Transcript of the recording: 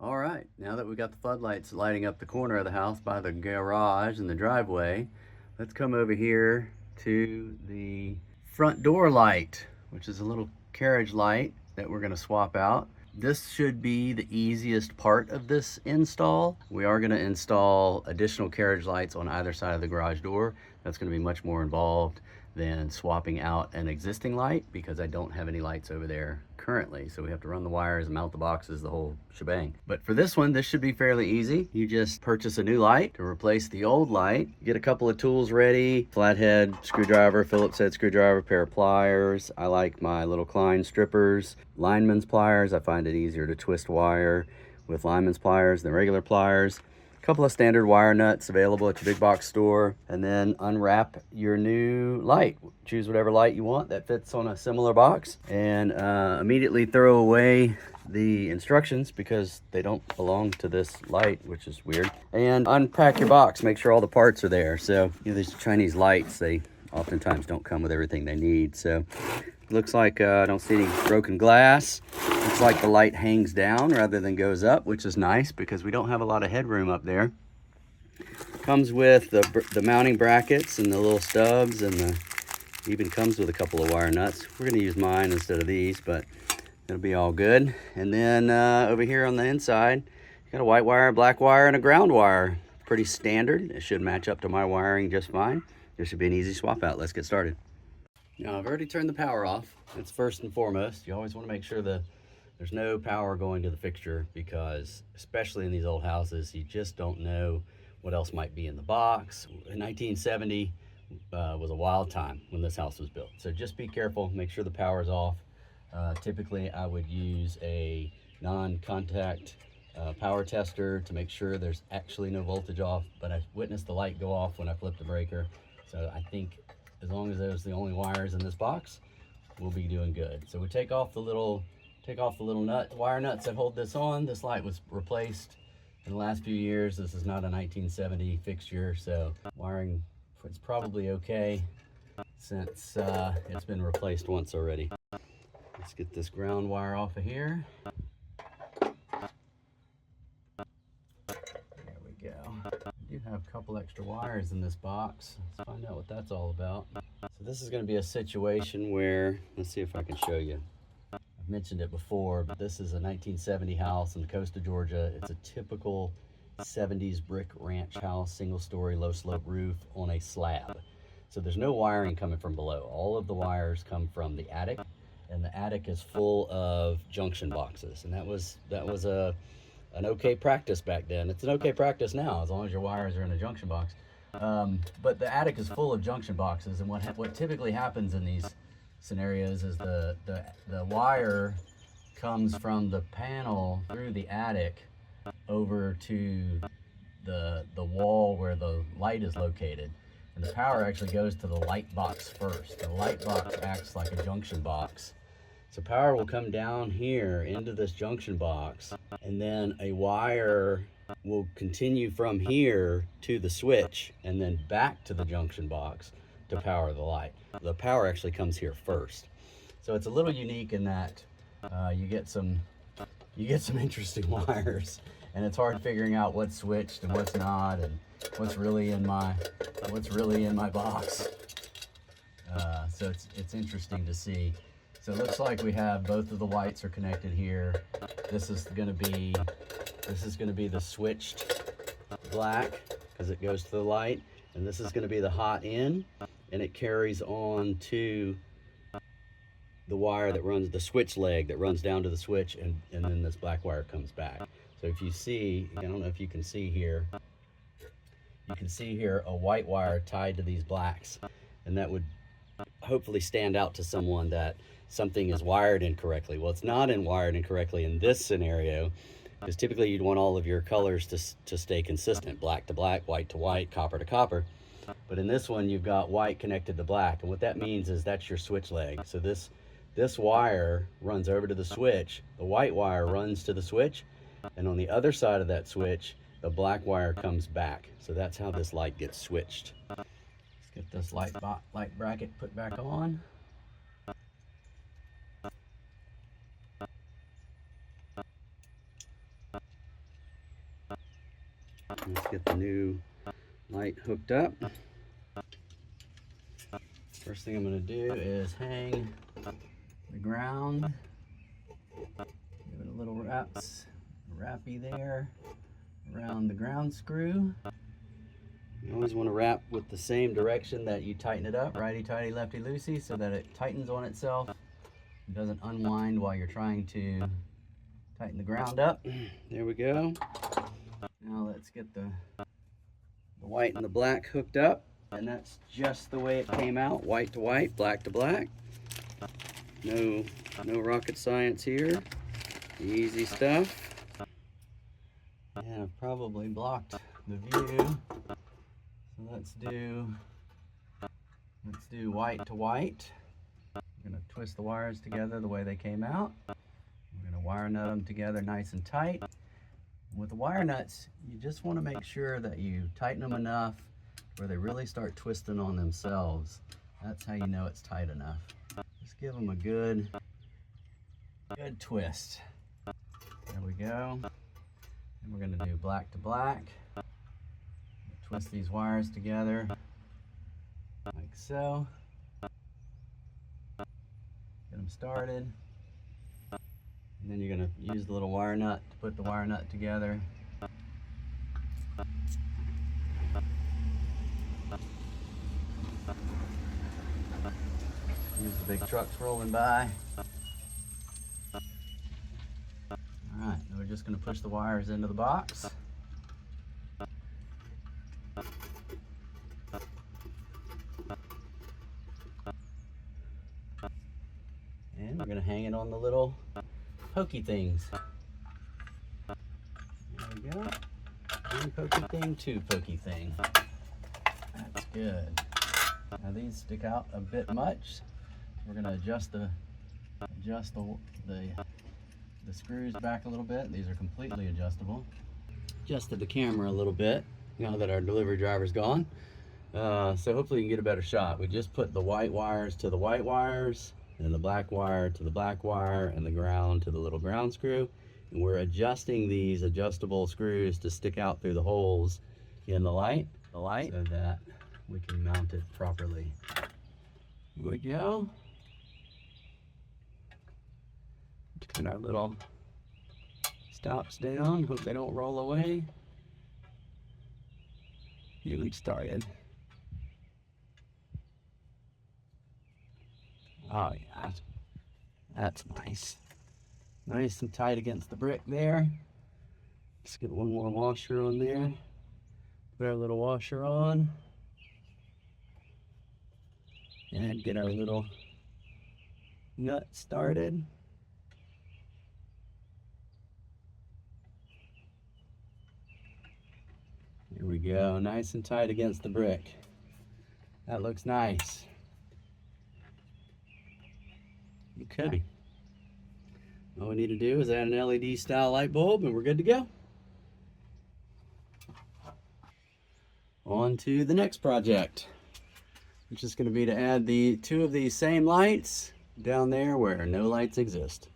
All right, now that we got the floodlights lighting up the corner of the house by the garage and the driveway, let's come over here to the front door light, which is a little carriage light that we're going to swap out. This should be the easiest part of this install. We are going to install additional carriage lights on either side of the garage door. That's going to be much more involved than swapping out an existing light because I don't have any lights over there currently. So we have to run the wires and mount the boxes, the whole shebang. But for this one, this should be fairly easy. You just purchase a new light to replace the old light. Get a couple of tools ready: flathead screwdriver, Phillips head screwdriver, pair of pliers. I like my little Klein strippers, lineman's pliers. I find it easier to twist wire with lineman's pliers than regular pliers. A couple of standard wire nuts available at your big box store, and then unwrap your new light. Choose whatever light you want that fits on a similar box, and immediately throw away the instructions because they don't belong to this light, which is weird. And unpack your box, make sure all the parts are there. So these Chinese lights, they oftentimes don't come with everything they need. So looks like I don't see any broken glass. Looks like the light hangs down rather than goes up, which is nice because we don't have a lot of headroom up there. Comes with the mounting brackets and the little stubs, and even comes with a couple of wire nuts. We're going to use mine instead of these, but it'll be all good. And then over here on the inside, you got a white wire, black wire, and a ground wire. Pretty standard. It should match up to my wiring just fine. This should be an easy swap out. Let's get started. Now, I've already turned the power off. That's first and foremost. You always want to make sure that there's no power going to the fixture because, especially in these old houses, you just don't know what else might be in the box. In 1970 was a wild time when this house was built. So just be careful, make sure the power's off. Typically, I would use a non-contact power tester to make sure there's actually no voltage off, but I witnessed the light go off when I flipped the breaker. So I think as long as those are the only wires in this box, we'll be doing good. So we take off the little wire nuts that hold this on. This light was replaced in the last few years. This is not a 1970 fixture, so wiring it's probably okay since it's been replaced once already. Let's get this ground wire off of here. There we go. I do have a couple extra wires in this box. Let's find out what that's all about. So this is going to be a situation where, let's see if I can show you. I've mentioned it before, but this is a 1970 house on the coast of Georgia. It's a typical 70s brick ranch house, single story, low slope roof on a slab. So there's no wiring coming from below. All of the wires come from the attic, and the attic is full of junction boxes. And that was an okay practice back then. It's an okay practice now, as long as your wires are in a junction box. But the attic is full of junction boxes, and what typically happens in these scenarios is the wire comes from the panel through the attic over to the wall where the light is located, and the power actually goes to the light box first. The light box acts like a junction box. So power will come down here into this junction box, and then a wire will continue from here to the switch and then back to the junction box to power the light. The power actually comes here first. So it's a little unique in that you get some interesting wires, and it's hard figuring out what's switched and what's not, and what's really in my box. So it's interesting to see. So it looks like we have both of the lights are connected here. This is going to be the switched black because it goes to the light, and this is going to be the hot in, and it carries on to the wire that runs the switch leg that runs down to the switch, and then this black wire comes back. So if you see, I don't know if you can see here, you can see here a white wire tied to these blacks, and that would hopefully stand out to someone that something is wired incorrectly. Well, it's not wired incorrectly in this scenario, because typically you'd want all of your colors to stay consistent, black to black, white to white, copper to copper. But in this one, you've got white connected to black, and what that means is that's your switch leg. So this wire runs over to the switch, the white wire runs to the switch, and on the other side of that switch, the black wire comes back. So that's how this light gets switched. Let's get this light bracket put back on. Let's get the new light hooked up. First thing I'm going to do is hang the ground. Give it a little wrappy there around the ground screw. You always want to wrap with the same direction that you tighten it up, righty-tighty, lefty-loosey, so that it tightens on itself. It doesn't unwind while you're trying to tighten the ground up. There we go. Now let's get the white and the black hooked up. And that's just the way it came out, white to white, black to black. No rocket science here. Easy stuff. And I've probably blocked the view. So let's do white to white. We're going to twist the wires together the way they came out. We're going to wire nut them together nice and tight. With the wire nuts, you just want to make sure that you tighten them enough where they really start twisting on themselves. That's how you know it's tight enough. Just give them a good twist. There we go. And we're going to do black to black. Twist these wires together like so. Get them started. And then you're going to use the little wire nut to put the wire nut together. Here's the big trucks rolling by. Alright, we're just going to push the wires into the box. And we're going to hang it on the little pokey things. There we go. One pokey thing, two pokey thing. That's good. Now these stick out a bit much. We're going to adjust the screws back a little bit. These are completely adjustable. Adjusted the camera a little bit now that our delivery driver's gone. So hopefully you can get a better shot. We just put the white wires to the white wires, and the black wire to the black wire, and the ground to the little ground screw. And we're adjusting these adjustable screws to stick out through the holes in the light so that we can mount it properly. Here we go. Turn our little stops down. Hope they don't roll away. Here we started. Oh yeah, that's nice. Nice and tight against the brick there. Let's get one more washer on there. Put our little washer on. And get our little nut started. Here we go, nice and tight against the brick. That looks nice. Okay. All we need to do is add an LED style light bulb and we're good to go. On to the next project, which is going to be to add the two of these same lights down there where no lights exist.